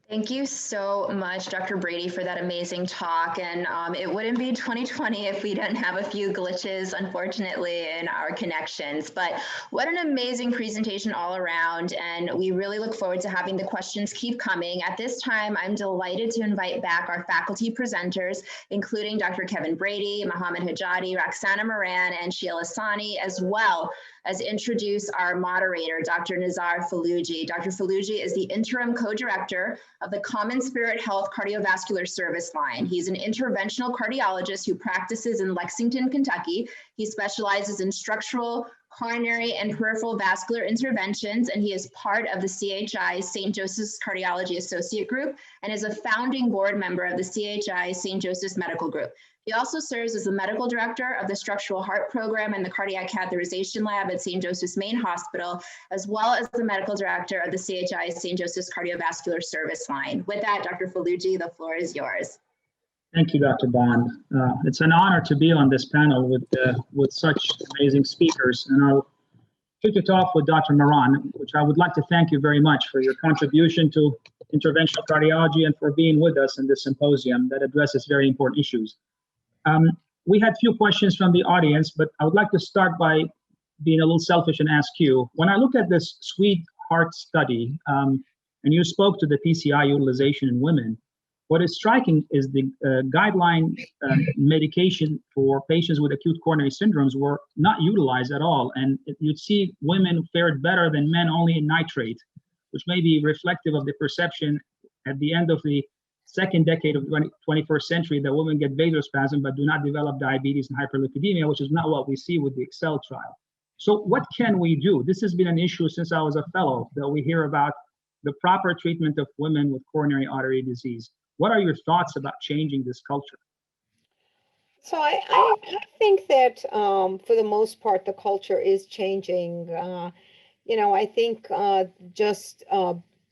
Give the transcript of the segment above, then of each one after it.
Thank you so much, Dr. Brady, for that amazing talk. And it wouldn't be 2020 if we didn't have a few glitches, unfortunately, in our connections. But what an amazing presentation all around. And we really look forward to having the questions keep coming. At this time, I'm delighted to invite back our faculty presenters, including Dr. Kevin Brady, Mohammad Hojjati, Roxana Mehran, and Sheila Sahni, as well as introduce our moderator, Dr. Nezar Falluji. Dr. Falluji is the interim co-director of the CommonSpirit Health Cardiovascular Service Line. He's an interventional cardiologist who practices in Lexington, Kentucky. He specializes in structural, coronary, and peripheral vascular interventions, and he is part of the CHI St. Joseph's Cardiology Associate Group and is a founding board member of the CHI St. Joseph's Medical Group. He also serves as the medical director of the Structural Heart Program and the Cardiac Catheterization Lab at St. Joseph's Main Hospital, as well as the medical director of the CHI St. Joseph's Cardiovascular Service Line. With that, Dr. Falluji, the floor is yours. Thank you, Dr. Bond. It's an honor to be on this panel with such amazing speakers. And I'll kick it off with Dr. Mehran, which I would like to thank you very much for your contribution to interventional cardiology and for being with us in this symposium that addresses very important issues. We had few questions from the audience, but I would like to start by being a little selfish and ask you, when I look at this Sweetheart study, and you spoke to the PCI utilization in women, what is striking is the guideline medication for patients with acute coronary syndromes were not utilized at all. And you'd see women fared better than men only in nitrate, which may be reflective of the perception at the end of the second decade of the 21st century that women get vasospasm but do not develop diabetes and hyperlipidemia, which is not what we see with the Excel trial. So what can we do? This has been an issue since I was a fellow, that we hear about the proper treatment of women with coronary artery disease. What are your thoughts about changing this culture? So I think that for the most part, the culture is changing. I think just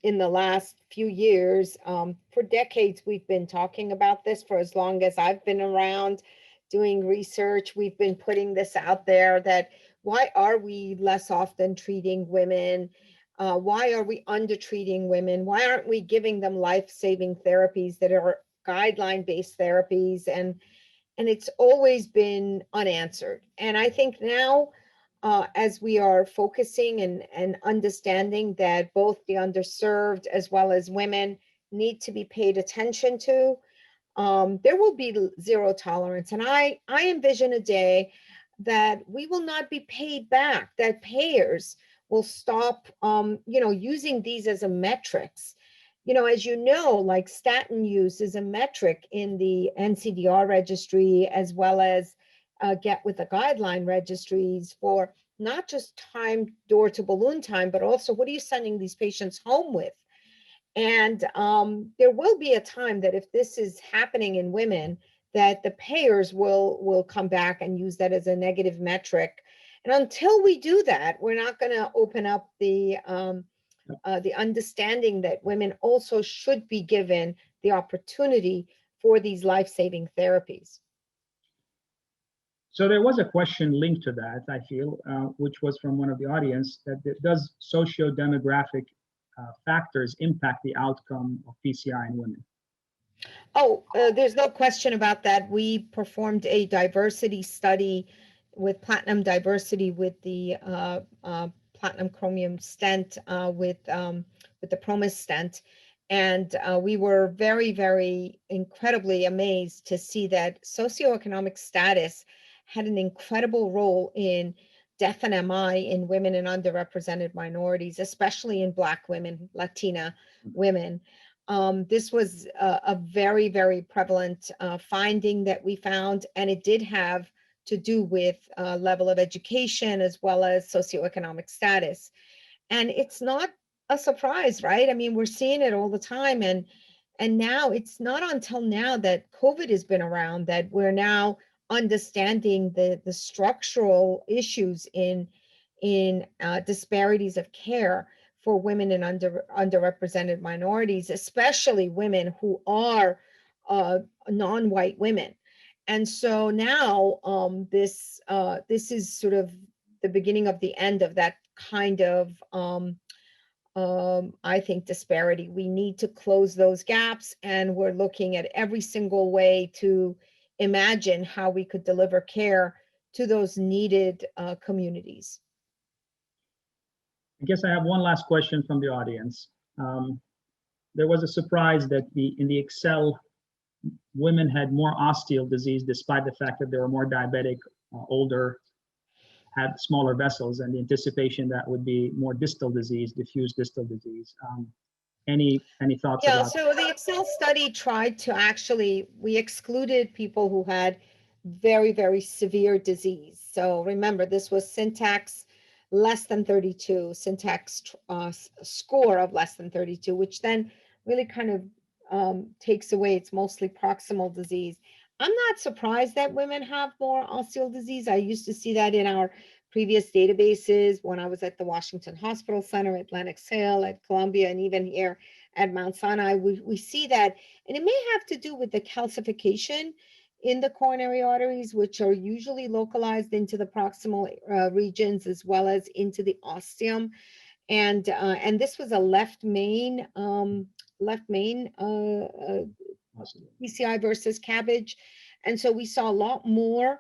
in the last few years, for decades, we've been talking about this. For as long as I've been around doing research, we've been putting this out there that why are we less often treating women? Why are we undertreating women? Why aren't we giving them life-saving therapies that are guideline-based therapies? And it's always been unanswered. And I think now, as we are focusing and understanding that both the underserved as well as women need to be paid attention to, there will be zero tolerance. And I envision a day that we will not be paid back, that payers will stop, using these as a metrics. As you know, like statin use is a metric in the NCDR registry, as well as Get With the Guideline registries for not just time, door to balloon time, but also what are you sending these patients home with? And there will be a time that if this is happening in women, that the payers will come back and use that as a negative metric. And until we do that, we're not going to open up the understanding that women also should be given the opportunity for these life-saving therapies. So there was a question linked to that, I feel, which was from one of the audience, that does sociodemographic factors impact the outcome of PCI in women? Oh, there's no question about that. We performed a diversity study with platinum diversity with the platinum chromium stent with the Promise stent. And we were very, very incredibly amazed to see that socioeconomic status had an incredible role in death and MI in women and underrepresented minorities, especially in Black women, Latina women. This was a very, very prevalent finding that we found, and it did have to do with level of education as well as socioeconomic status. And it's not a surprise, right? I mean, we're seeing it all the time. And now it's not until now that COVID has been around that we're now understanding the structural issues in disparities of care for women and underrepresented minorities, especially women who are non-white women. And so now this is sort of the beginning of the end of that kind of I think, disparity. We need to close those gaps, and we're looking at every single way to imagine how we could deliver care to those needed communities. I guess I have one last question from the audience. There was a surprise that in the Excel, women had more osteo disease despite the fact that they were more diabetic, older, had smaller vessels, and the anticipation that would be more distal disease, diffuse distal disease. Any thoughts Yeah, about so the Excel study tried to actually, we excluded people who had very, very severe disease. So remember, this was syntax less than 32, syntax score of less than 32, which then really kind of takes away, it's mostly proximal disease. I'm not surprised that women have more osteal disease. I used to see that in our previous databases when I was at the Washington Hospital Center, at Lenox Hill, at Columbia, and even here at Mount Sinai. We see that, and it may have to do with the calcification in the coronary arteries, which are usually localized into the proximal regions as well as into the ostium. And this was a left main PCI versus CABG. And so we saw a lot more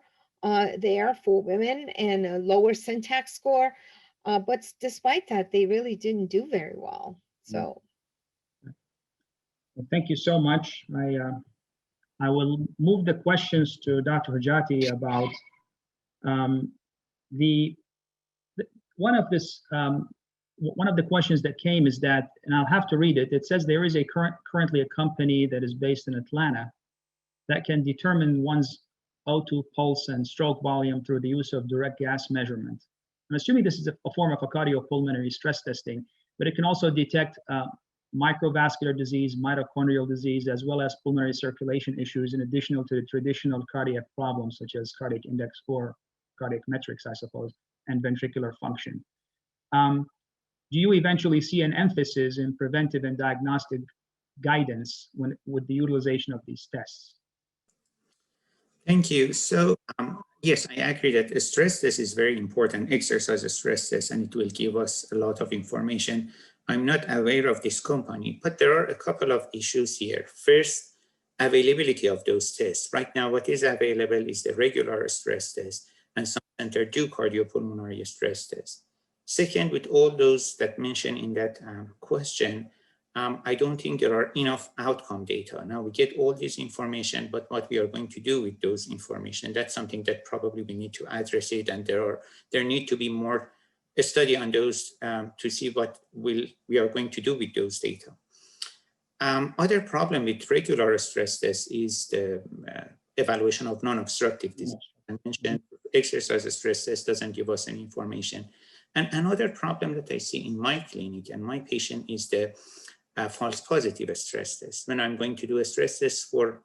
there for women and a lower syntax score. But despite that, they really didn't do very well. So. Well, thank you so much. I will move the questions to Dr. Hojjati about one of the questions that came is that, and I'll have to read it. It says there is currently a company that is based in Atlanta that can determine one's O2 pulse and stroke volume through the use of direct gas measurement. I'm assuming this is a form of a cardiopulmonary stress testing, but it can also detect microvascular disease, mitochondrial disease, as well as pulmonary circulation issues, in addition to the traditional cardiac problems such as cardiac index score, cardiac metrics, I suppose, and ventricular function. Do you eventually see an emphasis in preventive and diagnostic guidance with the utilization of these tests? Thank you. So yes, I agree that a stress test is very important, exercise a stress test, and it will give us a lot of information. I'm not aware of this company, but there are a couple of issues here. First, availability of those tests. Right now, what is available is the regular stress test, and some centers do cardiopulmonary stress tests. Second, with all those that mentioned in that question, I don't think there are enough outcome data. Now we get all this information, but what we are going to do with those information, that's something that probably we need to address it, and there need to be more study on those to see what we are going to do with those data. Other problem with regular stress tests is the evaluation of non-obstructive disease. I mentioned exercise stress test doesn't give us any information. And another problem that I see in my clinic and my patient is the false positive stress test. When I'm going to do a stress test for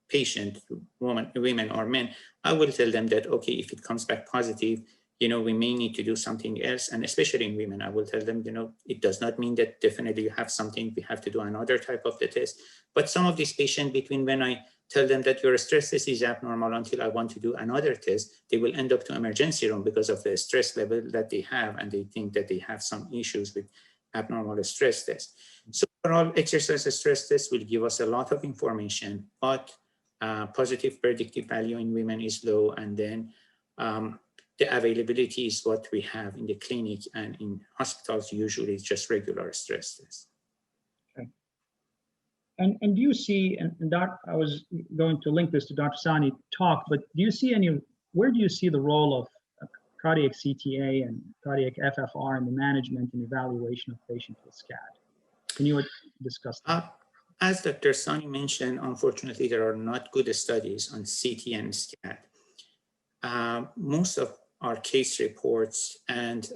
patient, women or men, I will tell them that, okay, if it comes back positive, we may need to do something else. And especially in women, I will tell them, it does not mean that definitely you have something, we have to do another type of the test. But some of these patients, between when I tell them that your stress test is abnormal until I want to do another test, they will end up to emergency room because of the stress level that they have, and they think that they have some issues with abnormal stress test. So overall, exercise stress test will give us a lot of information, but positive predictive value in women is low, and then the availability is what we have in the clinic, and in hospitals usually it's just regular stress tests. Okay. And do you see, and I was going to link this to Dr. Sahni talk, but where do you see the role of cardiac CTA and cardiac FFR in the management and evaluation of patients with SCAD? Can you discuss that? As Dr. Sahni mentioned, unfortunately, there are not good studies on CT and SCAD. Most of our case reports and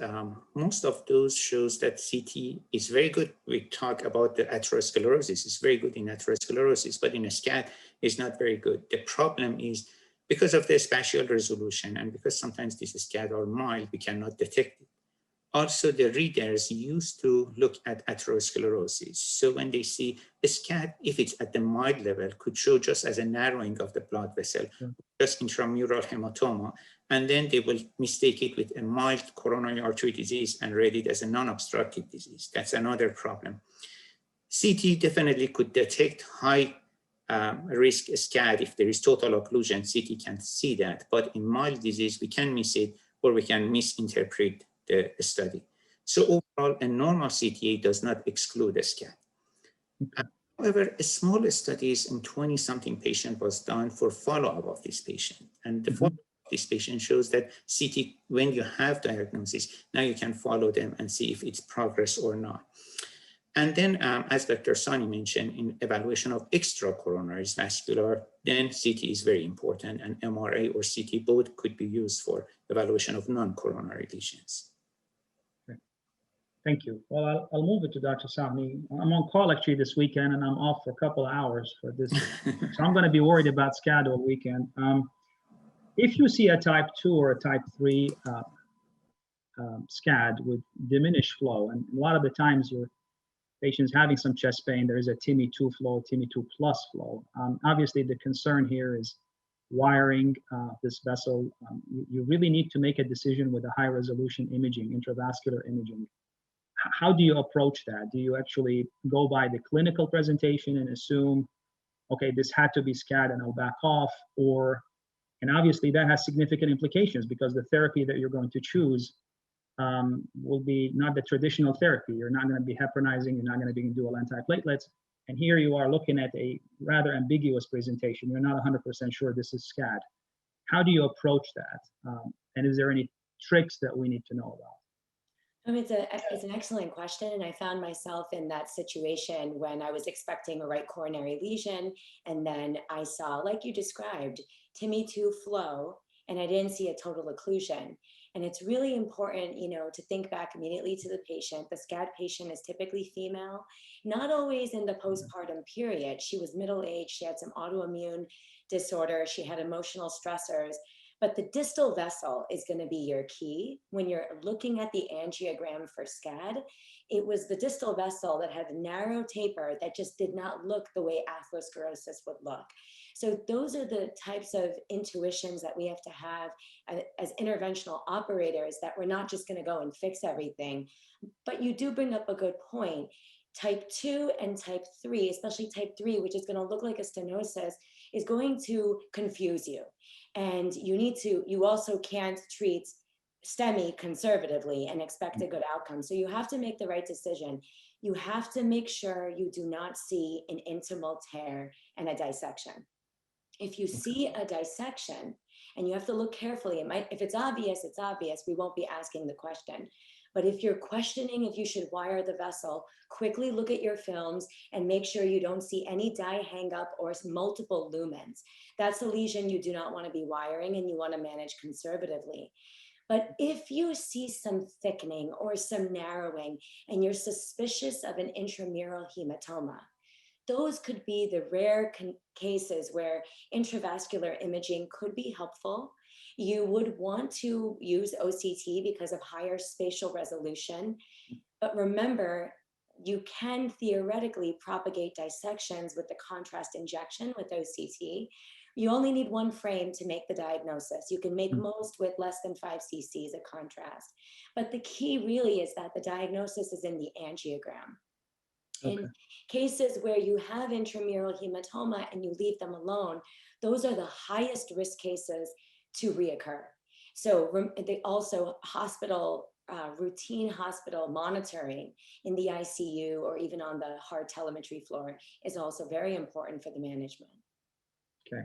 most of those shows that CT is very good. We talk about the atherosclerosis, it's very good in atherosclerosis, but in a SCAD is not very good. The problem is because of the spatial resolution and because sometimes these SCAD are mild, we cannot detect it. Also, the readers used to look at atherosclerosis. So when they see a SCAD, if it's at the mild level, could show just as a narrowing of the blood vessel, just intramural hematoma. and then they will mistake it with a mild coronary artery disease and rate it as a non-obstructive disease. That's another problem. CT definitely could detect high risk SCAD. If there is total occlusion, CT can see that. But in mild disease, we can miss it, or we can misinterpret the study. So overall, a normal CTA does not exclude SCAD. However, a small studies in 20-something patient was done for follow-up of this patient. And the follow-up of this patient shows that CT, when you have diagnosis, now you can follow them and see if it's progress or not. And then, as Dr. Sahni mentioned, in evaluation of extracoronary vascular, then CT is very important, and MRA or CT both could be used for evaluation of non-coronary lesions. Okay. Thank you. Well, I'll move it to Dr. Sahni. I'm on call actually this weekend, and I'm off for a couple of hours for this. So I'm going to be worried about SCAD all weekend. If you see a type 2 or a type 3 SCAD with diminished flow, and a lot of the times your patient's having some chest pain, there is a TIMI 2 flow, TIMI 2 plus flow. Obviously, the concern here is wiring this vessel. You really need to make a decision with a high resolution imaging, intravascular imaging. How do you approach that? Do you actually go by the clinical presentation and assume, okay, this had to be SCAD and I'll back off? Or, and obviously that has significant implications because the therapy that you're going to choose will be not the traditional therapy. You're not going to be heparinizing, you're not going to be doing dual antiplatelets. And here you are looking at a rather ambiguous presentation. You're not 100% sure this is SCAD. How do you approach that? And is there any tricks that we need to know about? It's an excellent question. And I found myself in that situation when I was expecting a right coronary lesion. And then I saw, like you described, TIMI 2 flow, and I didn't see a total occlusion. And it's really important, to think back immediately to the patient. The SCAD patient is typically female, not always in the postpartum period. She was middle-aged, she had some autoimmune disorder, she had emotional stressors, but the distal vessel is going to be your key. When you're looking at the angiogram for SCAD, it was the distal vessel that had a narrow taper that just did not look the way atherosclerosis would look. So those are the types of intuitions that we have to have as interventional operators, that we're not just going to go and fix everything. But you do bring up a good point. Type 2 and type 3, especially type 3, which is going to look like a stenosis, is going to confuse you. And you also can't treat STEMI conservatively and expect a good outcome. So you have to make the right decision. You have to make sure you do not see an intimal tear and a dissection. If you see a dissection, and you have to look carefully, if it's obvious, it's obvious. We won't be asking the question. But if you're questioning if you should wire the vessel, quickly look at your films and make sure you don't see any dye hang up or multiple lumens. That's a lesion you do not want to be wiring, and you want to manage conservatively. But if you see some thickening or some narrowing and you're suspicious of an intramural hematoma, those could be the rare cases where intravascular imaging could be helpful. You would want to use OCT because of higher spatial resolution. But remember, you can theoretically propagate dissections with the contrast injection with OCT. You only need one frame to make the diagnosis. You can make most with less than 5 cc's of contrast. But the key really is that the diagnosis is in the angiogram. Okay. In cases where you have intramural hematoma and you leave them alone, those are the highest risk cases to reoccur. So they also routine hospital monitoring in the ICU or even on the heart telemetry floor is also very important for the management. Okay.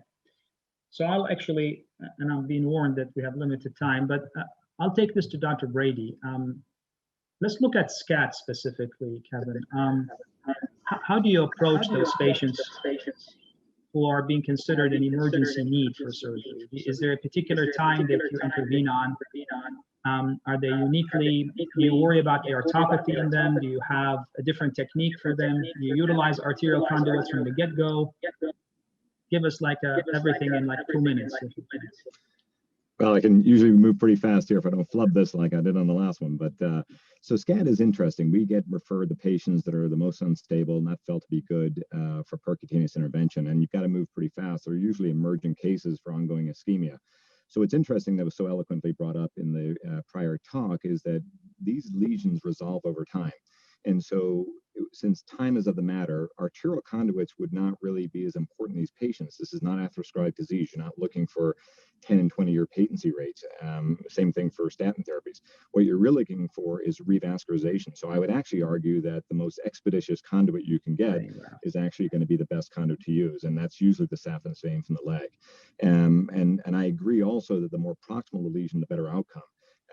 So I'll actually, and I'm being warned that we have limited time, but I'll take this to Dr. Brady. Let's look at SCAD specifically, Kevin. How do you approach those patients who are being considered an emergency need for surgery? Is there a particular time that you intervene on? Are they uniquely, do you worry about aortopathy in them? Do you have a different technique for them? Do you utilize arterial conduits from the get-go? Give us like everything in like 2 minutes. Well, I can usually move pretty fast here if I don't flub this like I did on the last one. But so SCAD is interesting. We get referred the patients that are the most unstable, not felt to be good for percutaneous intervention. And you've got to move pretty fast. They're usually emergent cases for ongoing ischemia. So what's interesting that was so eloquently brought up in the prior talk is that these lesions resolve over time. And so since time is of the matter, arterial conduits would not really be as important in these patients. This is not atherosclerotic disease. You're not looking for 10 and 20-year patency rates. Same thing for statin therapies. What you're really looking for is revascularization. So I would actually argue that the most expeditious conduit you can get is actually going to be the best conduit to use, and that's usually the saphenous vein from the leg. And I agree also that the more proximal the lesion, the better outcome.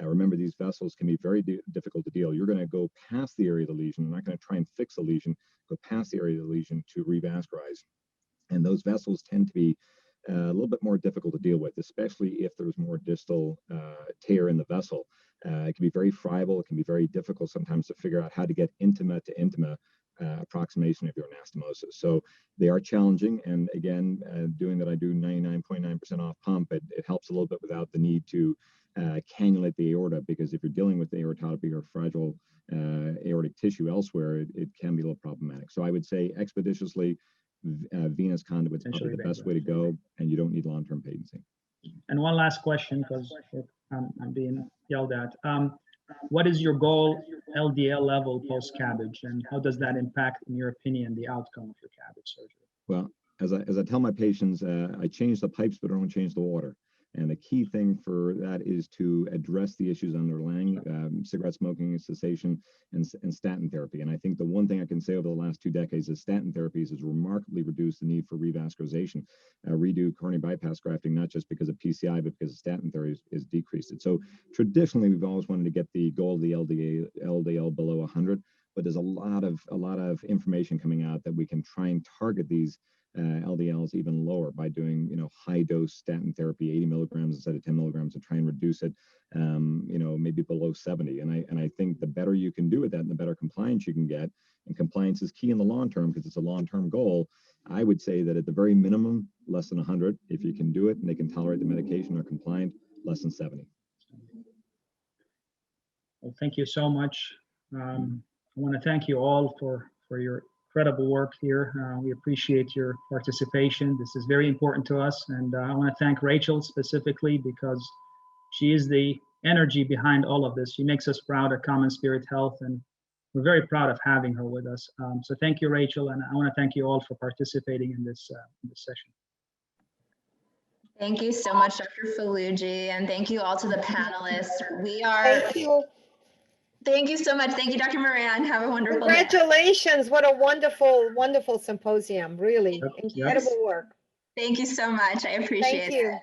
Remember, these vessels can be very difficult to deal. You're going to go past the area of the lesion. You're not going to try and fix the lesion, go past the area of the lesion to revascularize. And those vessels tend to be a little bit more difficult to deal with, especially if there's more distal tear in the vessel. It can be very friable. It can be very difficult sometimes to figure out how to get intima to intima approximation of your anastomosis. So they are challenging. And again, doing that, I do 99.9% off pump. It helps a little bit without the need to cannulate the aorta, because if you're dealing with the aortopy or fragile aortic tissue elsewhere, it can be a little problematic. So I would say expeditiously, venous conduit's probably the best way to go, and you don't need long-term patency. And one last question, because I'm being yelled at. What is your goal LDL level post-CABG, and how does that impact, in your opinion, the outcome of your CABG surgery? Well, as I tell my patients, I change the pipes, but I don't change the water. And the key thing for that is to address the issues underlying cigarette smoking, cessation, and statin therapy. And I think the one thing I can say over the last 2 decades is statin therapies has remarkably reduced the need for revascularization. Redo coronary bypass grafting, not just because of PCI, but because of statin therapy is decreased it. So traditionally, we've always wanted to get the goal of the LDL below 100, but there's a lot of information coming out that we can try and target these LDLs even lower by doing, high dose statin therapy, 80 milligrams instead of 10 milligrams, and try and reduce it, maybe below 70. And I think the better you can do with that, and the better compliance you can get, and compliance is key in the long term because it's a long-term goal. I would say that at the very minimum, less than 100. If you can do it and they can tolerate the medication or compliant, less than 70. Well, thank you so much. I want to thank you all for your incredible work here. We appreciate your participation. This is very important to us. And I want to thank Rachel specifically because she is the energy behind all of this. She makes us proud at CommonSpirit Health, and we're very proud of having her with us. So thank you, Rachel. And I want to thank you all for participating in this session. Thank you so much, Dr. Falluji, and thank you all to the panelists. Thank you. Thank you so much. Thank you, Dr. Moran. Have a wonderful Congratulations. Day. What a wonderful, wonderful symposium. Really incredible work. Thank you so much. I appreciate it.